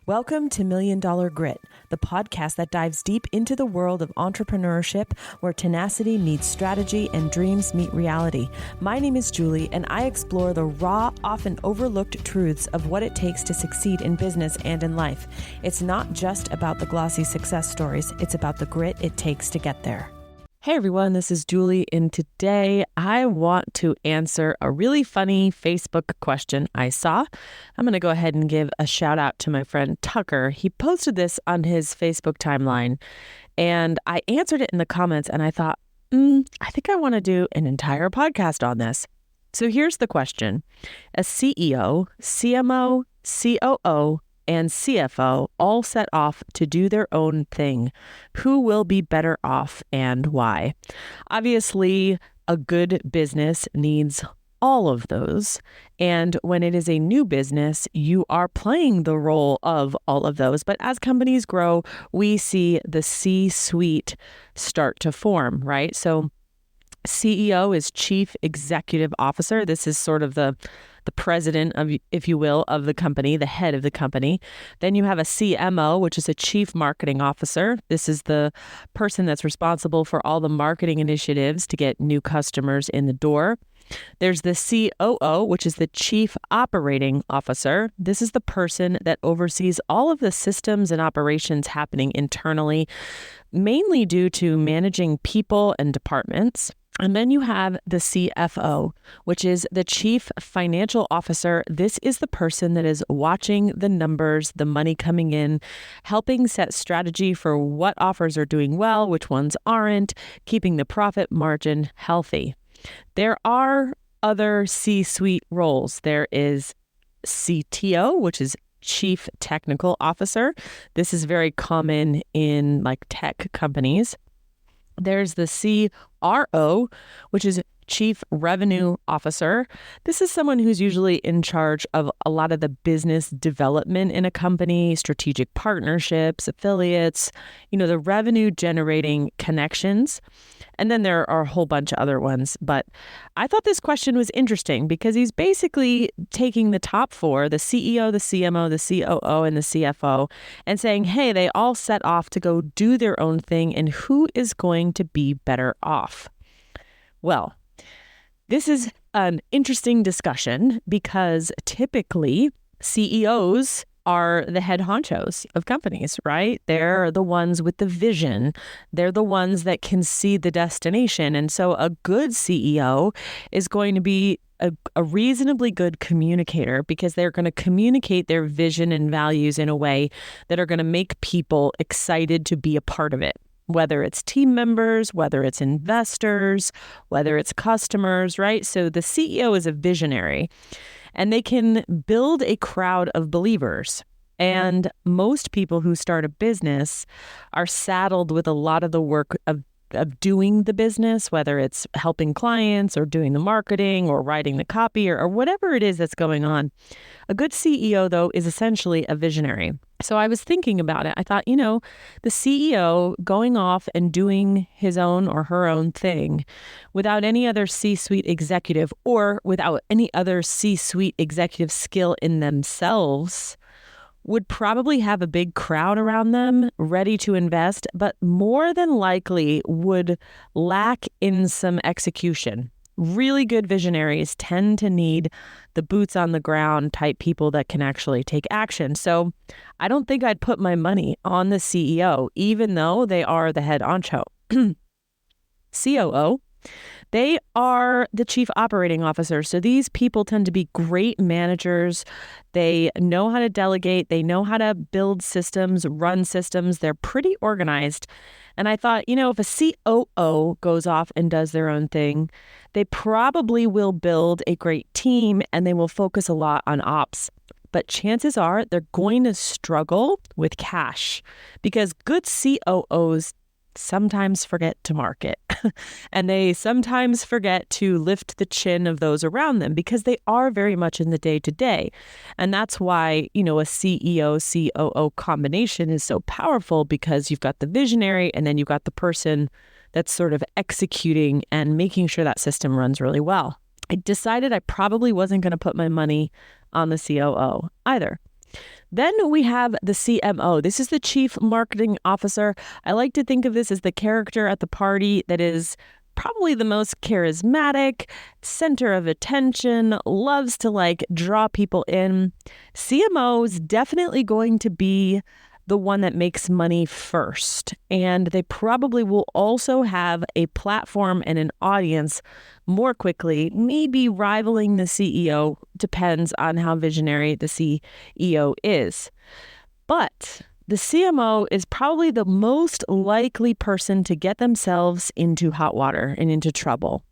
Welcome to Million Dollar Grit, the podcast that dives deep into the world of entrepreneurship where tenacity meets strategy and dreams meet reality. My name is Julie, and I explore the raw, often overlooked truths of what it takes to succeed in business and in life. It's not just about the glossy success stories, it's about the grit it takes to get there. Hey everyone, this is Julie, and today I want to answer a really funny Facebook question I saw. I'm going to go ahead and give a shout out to my friend Tucker. He posted this on his Facebook timeline, and I answered it in the comments, and I thought, I think I want to do an entire podcast on this. So here's the question. A CEO, CMO, COO, and CFO all set off to do their own thing. Who will be better off and why? Obviously, a good business needs all of those. And when it is a new business, you are playing the role of all of those. But as companies grow, we see the C-suite start to form, right? So CEO is Chief Executive Officer. This is sort of the president of, if you will, of the company, the head of the company. Then you have a CMO, which is a Chief Marketing Officer. This is the person that's responsible for all the marketing initiatives to get new customers in the door. There's the COO, which is the Chief Operating Officer. This is the person that oversees all of the systems and operations happening internally, mainly due to managing people and departments. And then you have the CFO, which is the Chief Financial Officer. This is the person that is watching the numbers, the money coming in, helping set strategy for what offers are doing well, which ones aren't, keeping the profit margin healthy. There are other C-suite roles. There is CTO, which is Chief Technical Officer. This is very common in tech companies. There's the CRO, which is Chief Revenue Officer. This is someone who's usually in charge of a lot of the business development in a company, strategic partnerships, affiliates, the revenue generating connections. And then there are a whole bunch of other ones. But I thought this question was interesting because he's basically taking the top four, the CEO, the CMO, the COO, and the CFO, and saying, hey, they all set off to go do their own thing, and who is going to be better off? Well, this is an interesting discussion because typically CEOs are the head honchos of companies, right? They're the ones with the vision. They're the ones that can see the destination. And so a good CEO is going to be a reasonably good communicator because they're going to communicate their vision and values in a way that are going to make people excited to be a part of it. Whether it's team members, whether it's investors, whether it's customers, right? So the CEO is a visionary, and they can build a crowd of believers. And most people who start a business are saddled with a lot of the work of doing the business, whether it's helping clients or doing the marketing or writing the copy or whatever it is that's going on. A good CEO, though, is essentially a visionary. So I was thinking about it. I thought, the CEO going off and doing his own or her own thing without any other C-suite executive or without any other C-suite executive skill in themselves would probably have a big crowd around them ready to invest, but more than likely would lack in some execution. Really good visionaries tend to need the boots on the ground type people that can actually take action. So I don't think I'd put my money on the CEO, even though they are the head honcho. COO, they are the Chief Operating Officer. So these people tend to be great managers. They know how to delegate. They know how to build systems, run systems. They're pretty organized. And I thought, if a COO goes off and does their own thing, they probably will build a great team and they will focus a lot on ops. But chances are they're going to struggle with cash because good COOs sometimes forget to market and they sometimes forget to lift the chin of those around them because they are very much in the day-to-day. And that's why, a CEO, COO combination is so powerful because you've got the visionary and then you've got the person that's sort of executing and making sure that system runs really well. I decided I probably wasn't going to put my money on the COO either. Then we have the CMO. This is the Chief Marketing Officer. I like to think of this as the character at the party that is probably the most charismatic, center of attention, loves to draw people in. CMO is definitely going to be the one that makes money first. And they probably will also have a platform and an audience more quickly, maybe rivaling the CEO, depends on how visionary the CEO is. But the CMO is probably the most likely person to get themselves into hot water and into trouble,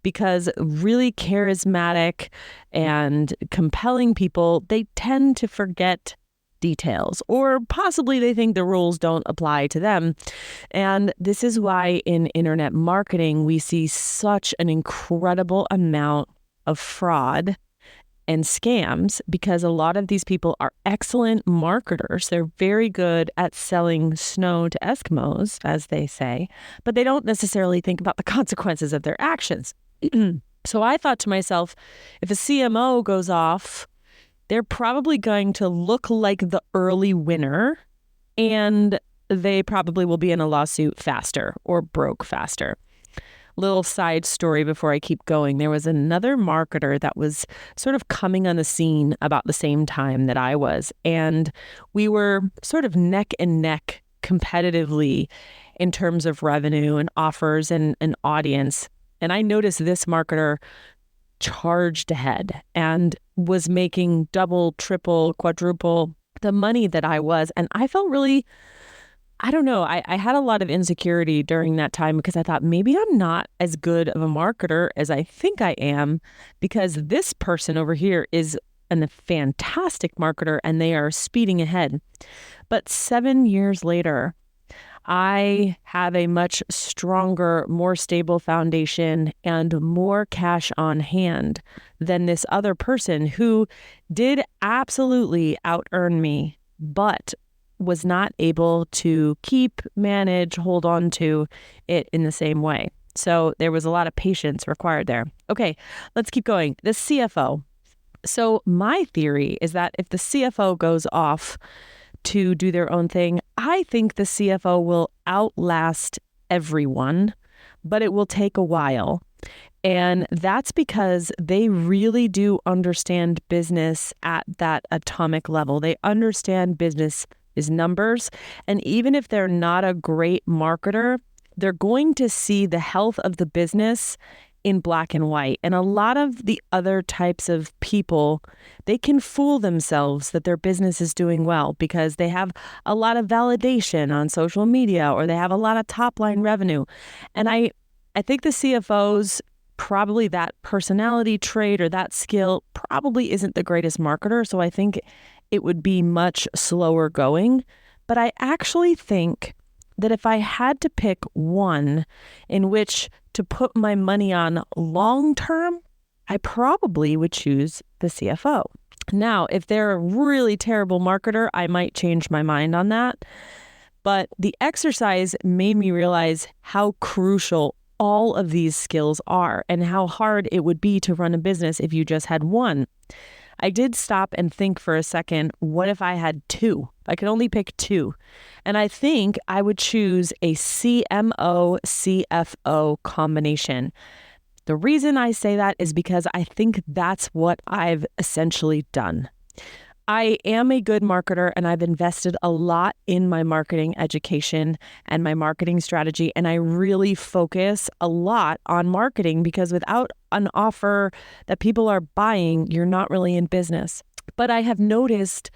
because really charismatic and compelling people, they tend to forget details, or possibly they think the rules don't apply to them. And this is why in internet marketing, we see such an incredible amount of fraud and scams, because a lot of these people are excellent marketers. They're very good at selling snow to Eskimos, as they say, but they don't necessarily think about the consequences of their actions. So I thought to myself, if a CMO goes off, they're probably going to look like the early winner, and they probably will be in a lawsuit faster or broke faster. Little side story before I keep going. There was another marketer that was sort of coming on the scene about the same time that I was, and we were sort of neck and neck competitively in terms of revenue and offers and an audience. And I noticed this marketer charged ahead and was making double, triple, quadruple the money that I was. And I felt really, I don't know, I had a lot of insecurity during that time, because I thought maybe I'm not as good of a marketer as I think I am, because this person over here is a fantastic marketer and they are speeding ahead. But 7 years later, I have a much stronger, more stable foundation and more cash on hand than this other person who did absolutely out-earn me, but was not able to keep, manage, hold on to it in the same way. So there was a lot of patience required there. Okay, let's keep going. The CFO. So my theory is that if the CFO goes off to do their own thing, I think the CFO will outlast everyone, but it will take a while. And that's because they really do understand business at that atomic level. They understand business is numbers. And even if they're not a great marketer, they're going to see the health of the business in black and white. And a lot of the other types of people, they can fool themselves that their business is doing well because they have a lot of validation on social media, or they have a lot of top line revenue. And I think the CFOs, probably that personality trait or that skill probably isn't the greatest marketer. So I think it would be much slower going. But I actually think that if I had to pick one in which to put my money on long term, I probably would choose the CFO. Now, if they're a really terrible marketer, I might change my mind on that. But the exercise made me realize how crucial all of these skills are and how hard it would be to run a business if you just had one. I did stop and think for a second, what if I had two? I could only pick two. And I think I would choose a CMO-CFO combination. The reason I say that is because I think that's what I've essentially done. I am a good marketer, and I've invested a lot in my marketing education and my marketing strategy. And I really focus a lot on marketing, because without an offer that people are buying, you're not really in business. But I have noticed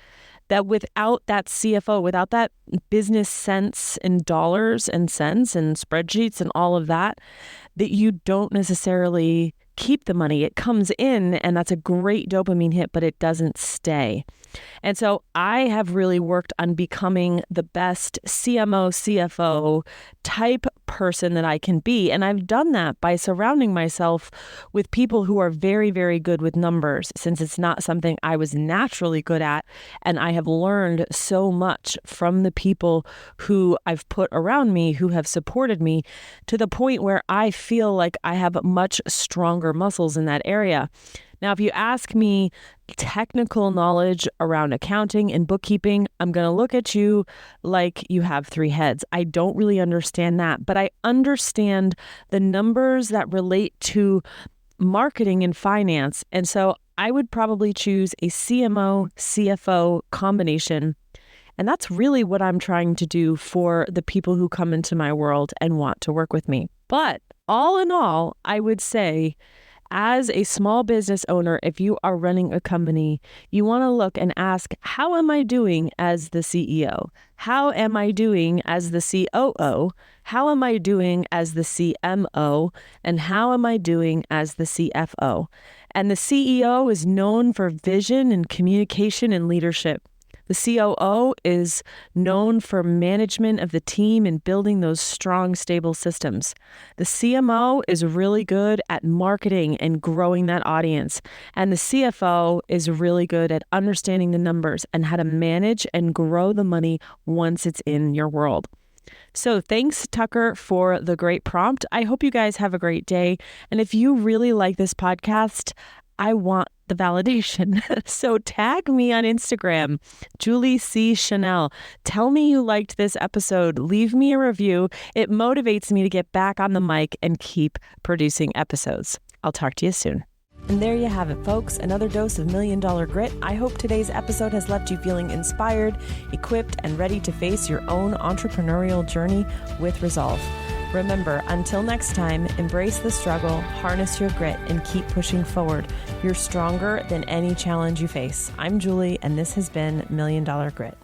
that without that CFO, without that business sense and dollars and cents and spreadsheets and all of that, that you don't necessarily keep the money. It comes in, and that's a great dopamine hit, but it doesn't stay. And so I have really worked on becoming the best CMO, CFO type person that I can be. And I've done that by surrounding myself with people who are very, very good with numbers, since it's not something I was naturally good at. And I have learned so much from the people who I've put around me, who have supported me, to the point where I feel like I have much stronger muscles in that area. Now, if you ask me technical knowledge around accounting and bookkeeping, I'm going to look at you like you have three heads. I don't really understand that, but I understand the numbers that relate to marketing and finance. And so I would probably choose a CMO, CFO combination. And that's really what I'm trying to do for the people who come into my world and want to work with me. But all in all, I would say, as a small business owner, if you are running a company, you want to look and ask, how am I doing as the CEO? How am I doing as the COO? How am I doing as the CMO? And how am I doing as the CFO? And the CEO is known for vision and communication and leadership. The COO is known for management of the team and building those strong, stable systems. The CMO is really good at marketing and growing that audience. And the CFO is really good at understanding the numbers and how to manage and grow the money once it's in your world. So thanks, Tucker, for the great prompt. I hope you guys have a great day. And if you really like this podcast, I want the validation. So tag me on Instagram, Julie C. Chanel. Tell me you liked this episode. Leave me a review. It motivates me to get back on the mic and keep producing episodes. I'll talk to you soon. And there you have it, folks. Another dose of $1 Million Grit. I hope today's episode has left you feeling inspired, equipped, and ready to face your own entrepreneurial journey with resolve. Remember, until next time, embrace the struggle, harness your grit, and keep pushing forward. You're stronger than any challenge you face. I'm Julie, and this has been $1 Million Grit.